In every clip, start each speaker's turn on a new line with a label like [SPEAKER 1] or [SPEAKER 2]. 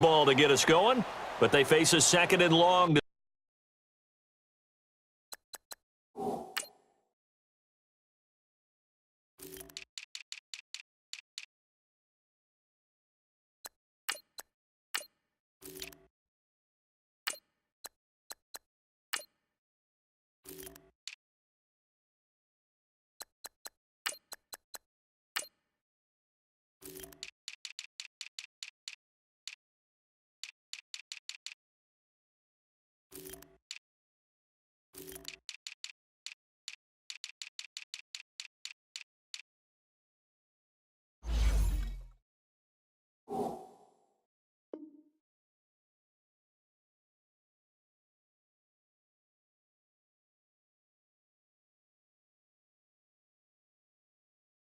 [SPEAKER 1] ball to get us going, but they face a second and long.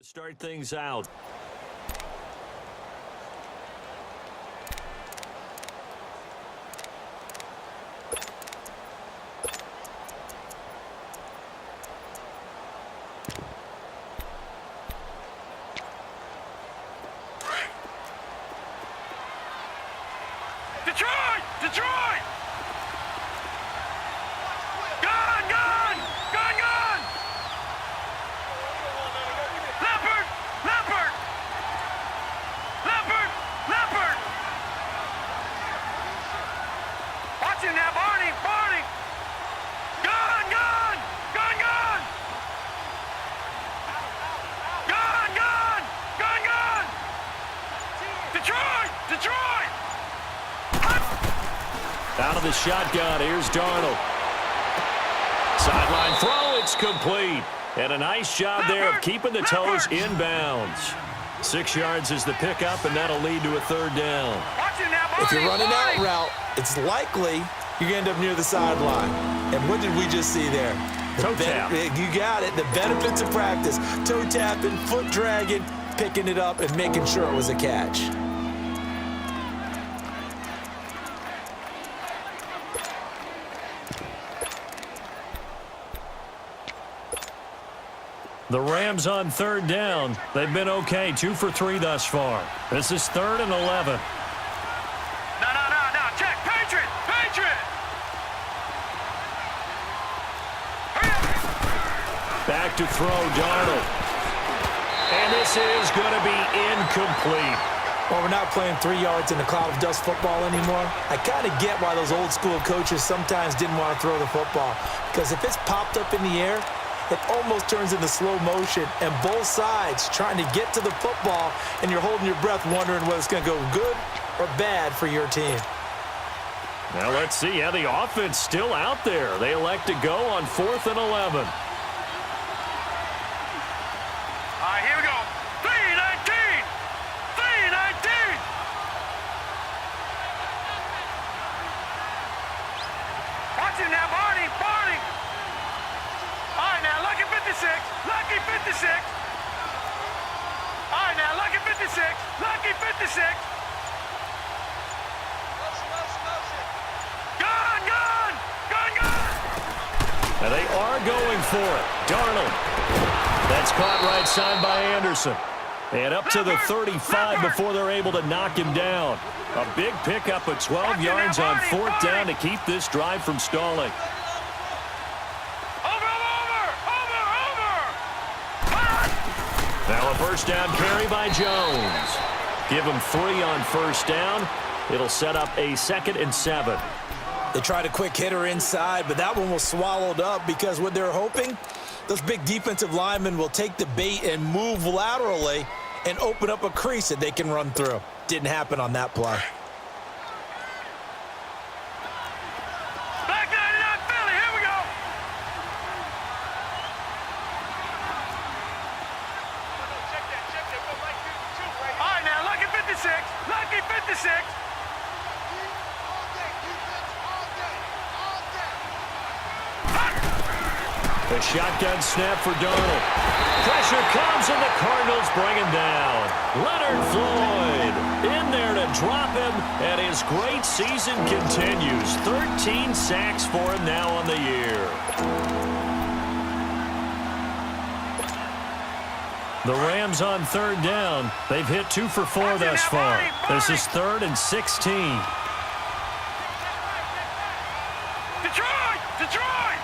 [SPEAKER 1] Start things out.
[SPEAKER 2] Detroit! Detroit! Gun! Gun! Gun! Gun! Leopard! Leopard! Leopard! Leopard! Watch it now, Barney! Barney! Gun! Gun! Gun! Gun! Gun! Gun! Gun! Gun! Detroit! Detroit!
[SPEAKER 1] Out of the shotgun, here's Darnold. Sideline throw, it's complete. And a nice job there of keeping the toes inbounds. 6 yards is the pickup, and that'll lead to a third down.
[SPEAKER 3] If you're running out route, it's likely you're going to end up near the sideline. And what did we just see there?
[SPEAKER 1] Toe tap.
[SPEAKER 3] You got it. The benefits of practice. Toe tapping, foot dragging, picking it up, and making sure it was a catch.
[SPEAKER 1] The Rams on third down. They've been okay, 2 for 3 thus far. This is 3rd and 11.
[SPEAKER 2] No. Check. Patriot! Patriot!
[SPEAKER 1] Back to throw, Darnold. And this is going to be incomplete.
[SPEAKER 3] Well, we're not playing 3 yards in a cloud of dust football anymore. I kind of get why those old school coaches sometimes didn't want to throw the football. Because if it's popped up in the air, it almost turns into slow motion, and both sides trying to get to the football, and you're holding your breath wondering whether it's going to go good or bad for your team.
[SPEAKER 1] Now let's see how the offense still out there. They elect to go on 4th and 11.
[SPEAKER 2] All right, here we go. 3-19! 3-19! Watch it now, Barney! Barney! All right, now, lucky 56. Lucky 56. All right, now, lucky 56. Lucky 56. Gun! Gun! Gun! Gun!
[SPEAKER 1] And they are going for it. Darnold. That's caught right side by Anderson. And up to the 35 before they're able to knock him down. A big pickup of 12 yards on 4th down to keep this drive from stalling. Now a first down carry by Jones. Give him 3 on first down. It'll set up a 2nd and 7.
[SPEAKER 3] They tried a quick hitter inside, but that one was swallowed up because what they're hoping, those big defensive linemen will take the bait and move laterally and open up a crease that they can run through. Didn't happen on that play.
[SPEAKER 2] Black 99 Philly, here we go. All right, now, lucky 56. Lucky 56.
[SPEAKER 1] The shotgun snap for Darnold. Pressure comes, and the Cardinals bring him down. Leonard Floyd in there to drop him, and his great season continues. 13 sacks for him now on the year. The Rams on third down. They've hit 2 for 4 thus far. This is 3rd and 16.
[SPEAKER 2] Detroit! Detroit!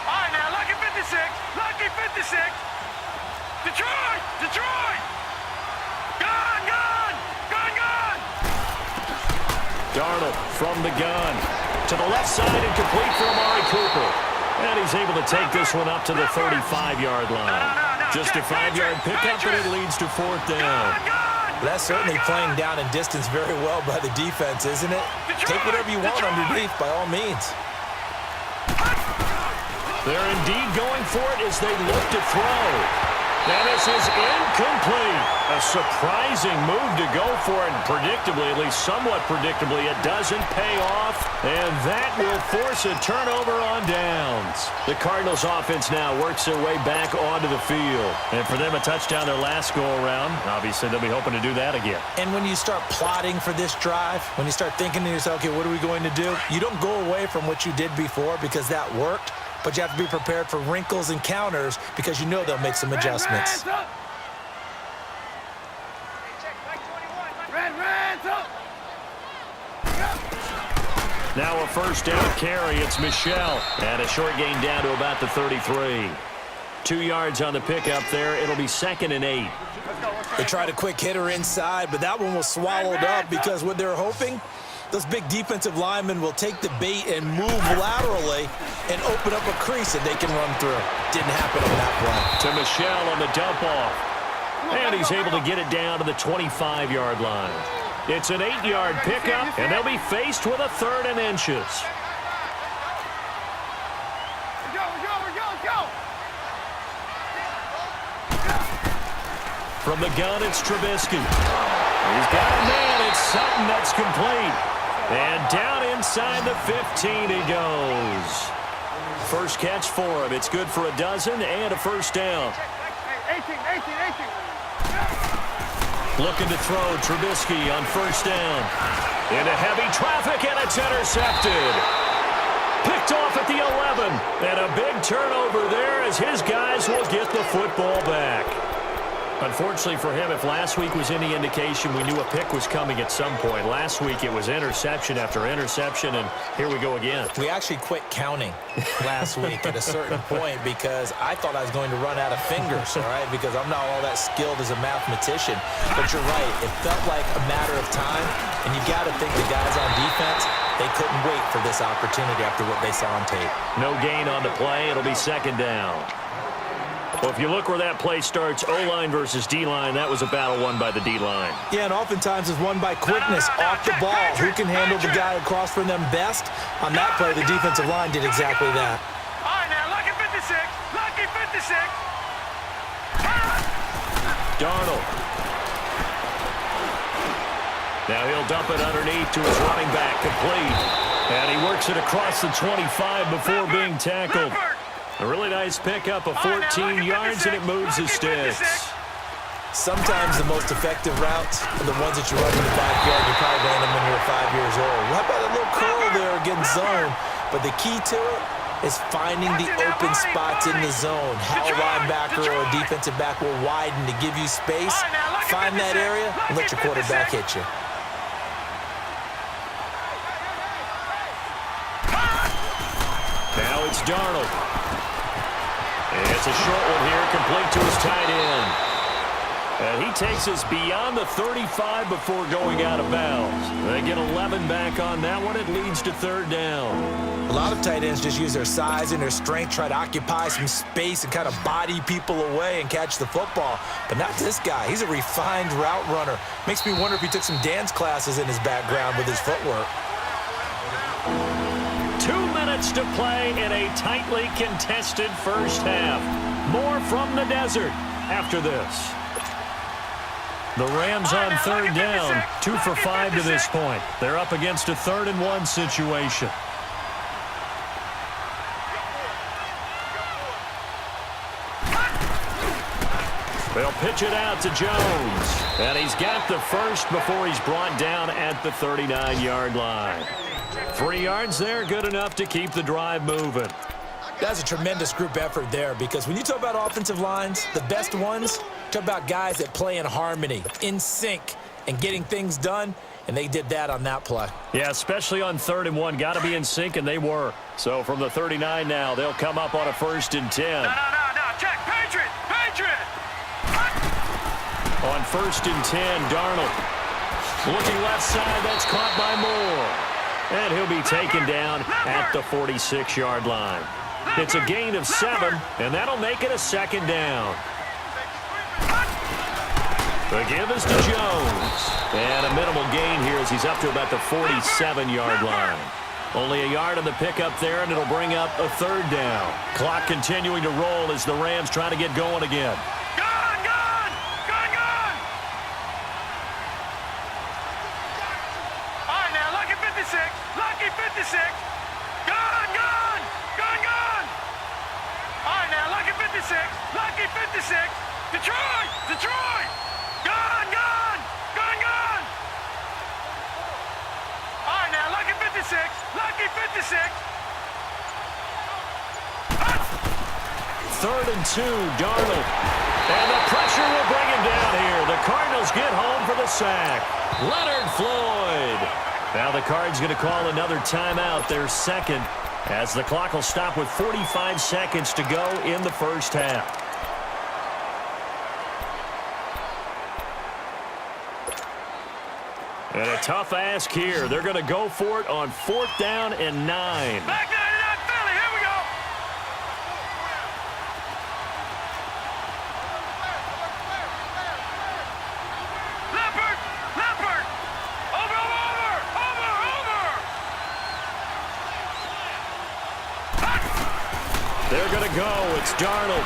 [SPEAKER 2] All right, now, lucky 56. Lucky 56. Detroit! Detroit! Gun! Gun! Gun! Gun!
[SPEAKER 1] Darnold from the gun. To the left side and complete for Amari Cooper. And he's able to take this one up to the 35-yard line. Just a 5-yard pickup, and it leads to 4th down.
[SPEAKER 3] That's certainly playing down in distance very well by the defense, isn't it? Take whatever you want underneath, by all means.
[SPEAKER 1] They're indeed going for it as they look to throw. And this is incomplete. A surprising move to go for it, and predictably, at least somewhat predictably, it doesn't pay off, and that will force a turnover on downs. The Cardinals offense now works their way back onto the field. And for them, a touchdown their last go-around. Obviously, they'll be hoping to do that again.
[SPEAKER 3] And when you start plotting for this drive, when you start thinking to yourself, okay, what are we going to do? You don't go away from what you did before because that worked. But you have to be prepared for wrinkles and counters because you know they'll make some adjustments.
[SPEAKER 1] Now a first down carry. It's Michel. And a short gain down to about the 33. 2 yards on the pickup there. It'll be 2nd and 8.
[SPEAKER 3] They tried a quick hitter inside, but that one was swallowed up because what they're hoping, those big defensive linemen will take the bait and move laterally and open up a crease that they can run through. Didn't happen on that play.
[SPEAKER 1] To Michel on the dump-off. And he's able to get it down to the 25-yard line. It's an 8-yard pickup, and they'll be faced with a 3rd and inches. From the gun, it's Trubisky. He's got a man. It's Sutton that's complete. And down inside the 15 he goes. First catch for him. It's good for a dozen and a first down.
[SPEAKER 2] 18.
[SPEAKER 1] Looking to throw Trubisky on first down. Into heavy traffic, and it's intercepted. Picked off at the 11. And a big turnover there as his guys will get the football back. Unfortunately for him, if last week was any indication, we knew a pick was coming at some point. Last week it was interception after interception, and here we go again.
[SPEAKER 3] We actually quit counting last week at a certain point because I thought I was going to run out of fingers, all right, because I'm not all that skilled as a mathematician. But you're right. It felt like a matter of time, and you got to think the guys on defense, they couldn't wait for this opportunity after what they saw on tape.
[SPEAKER 1] No gain on the play. It'll be 2nd down. Well, if you look where that play starts, O-line versus D-line, that was a battle won by the D-line.
[SPEAKER 3] Yeah, and oftentimes it's won by quickness off the ball. Who can handle the guy across from them best? On that play, the defensive line did exactly that.
[SPEAKER 2] All right, now, lucky 56. Lucky 56.
[SPEAKER 1] Darnold. Now he'll dump it underneath to his running back, complete. And he works it across the 25 before being tackled. A really nice pickup of 14 yards, and it moves his sticks.
[SPEAKER 3] Sometimes the most effective routes are the ones that you run in the backyard. You probably ran them when you were 5 years old. How about a little curl there against zone? But the key to it is finding the open spots in the zone. How a linebacker or a defensive back will widen to give you space. Find that area and let your quarterback hit you.
[SPEAKER 1] Now it's Darnold. It's a short one here, complete to his tight end. And he takes us beyond the 35 before going out of bounds. They get 11 back on that one. It leads to 3rd down.
[SPEAKER 3] A lot of tight ends just use their size and their strength, try to occupy some space and kind of body people away and catch the football. But not this guy. He's a refined route runner. Makes me wonder if he took some dance classes in his background with his footwork.
[SPEAKER 1] 2 minutes to play in a tightly contested first half. More from the desert after this. The Rams on 3rd down, 2 for 5 to this point. They're up against a 3rd and 1 situation. They'll pitch it out to Jones. And he's got the first before he's brought down at the 39-yard line. 3 yards there, good enough to keep the drive moving.
[SPEAKER 3] That's a tremendous group effort there because when you talk about offensive lines, the best ones, talk about guys that play in harmony, in sync, and getting things done, and they did that on that play.
[SPEAKER 1] Yeah, especially on 3rd and 1. Got to be in sync, and they were. So from the 39 now, they'll come up on a 1st and 10.
[SPEAKER 2] No. Check. Patriot.
[SPEAKER 1] On 1st and 10, Darnold. Looking left side, that's caught by Moore. And he'll be taken down at the 46-yard line. It's a gain of 7, and that'll make it a 2nd down. The give is to Jones. And a minimal gain here as he's up to about the 47-yard line. Only a yard on the pickup there, and it'll bring up a 3rd down. Clock continuing to roll as the Rams try to get going again.
[SPEAKER 2] Gun! All right, now, lucky 56. Gun! All right, now, lucky 56. Detroit! Gun! All right, now, lucky 56.
[SPEAKER 1] 3rd and 2, Darnold. And the pressure will bring him down here. The Cardinals get home for the sack. Leonard Floyd. Now the Cards going to call another timeout, their 2nd, as the clock will stop with 45 seconds to go in the first half. And a tough ask here. They're going to go for it on 4th down and 9.
[SPEAKER 2] Back 99 Philly, here we go. Leopard. Over.
[SPEAKER 1] They're going to go. It's Darnold.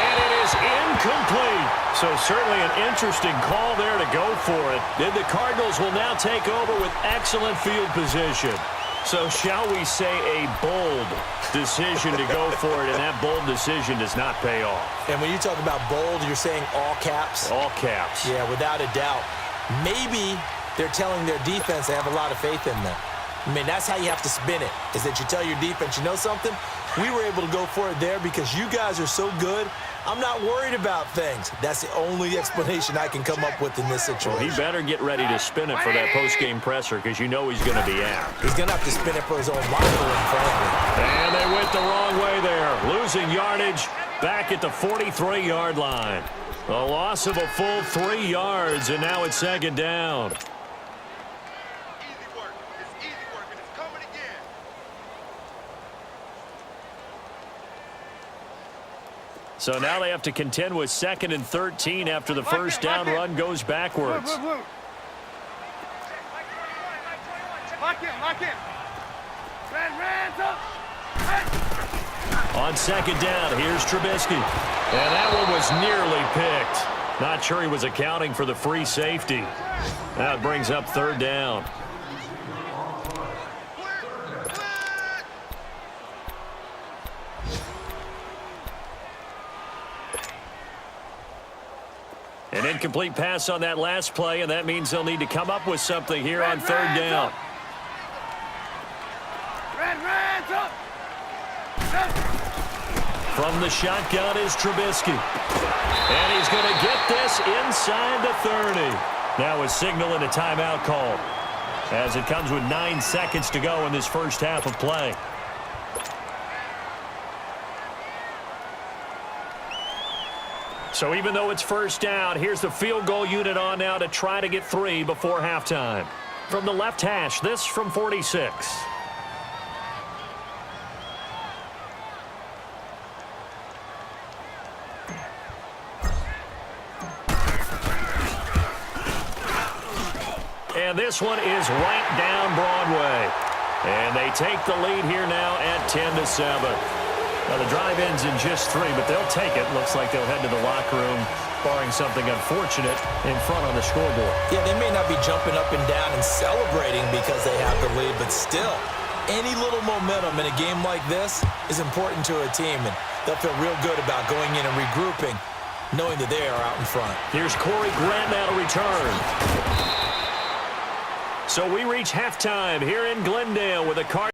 [SPEAKER 1] And it is incomplete. So certainly an interesting call there to go for it. Then the Cardinals will now take over with excellent field position. So shall we say a bold decision to go for it, and that bold decision does not pay off.
[SPEAKER 3] And when you talk about bold, you're saying all caps?
[SPEAKER 1] All caps.
[SPEAKER 3] Yeah, without a doubt. Maybe they're telling their defense they have a lot of faith in them. I mean, that's how you have to spin it, is that you tell your defense, you know something? We were able to go for it there because you guys are so good. I'm not worried about things. That's the only explanation I can come up with in this situation.
[SPEAKER 1] Well, he better get ready to spin it for that post-game presser because you know he's going to be out.
[SPEAKER 3] He's going to have to spin it for his own locker room, frankly.
[SPEAKER 1] And they went the wrong way there. Losing yardage back at the 43-yard line. A loss of a full 3 yards, and now it's 2nd down. So now they have to contend with 2nd and 13 after the first down run goes backwards.
[SPEAKER 2] Look in.
[SPEAKER 1] On 2nd down, here's Trubisky. And that one was nearly picked. Not sure he was accounting for the free safety. Now it brings up 3rd down. An incomplete pass on that last play, and that means they'll need to come up with something here on 3rd down. From the shotgun is Trubisky. And he's going to get this inside the 30. Now a signal and a timeout call as it comes with 9 seconds to go in this first half of play. So even though it's first down, here's the field goal unit on now to try to get 3 before halftime. From the left hash, this from 46. And this one is right down Broadway. And they take the lead here now at 10-7. Now, the drive ends in just 3, but they'll take it. Looks like they'll head to the locker room, barring something unfortunate in front on the scoreboard.
[SPEAKER 3] Yeah, they may not be jumping up and down and celebrating because they have the lead, but still, any little momentum in a game like this is important to a team, and they'll feel real good about going in and regrouping, knowing that they are out in front.
[SPEAKER 1] Here's Corey Grant now to return. So we reach halftime here in Glendale with a Cardinals.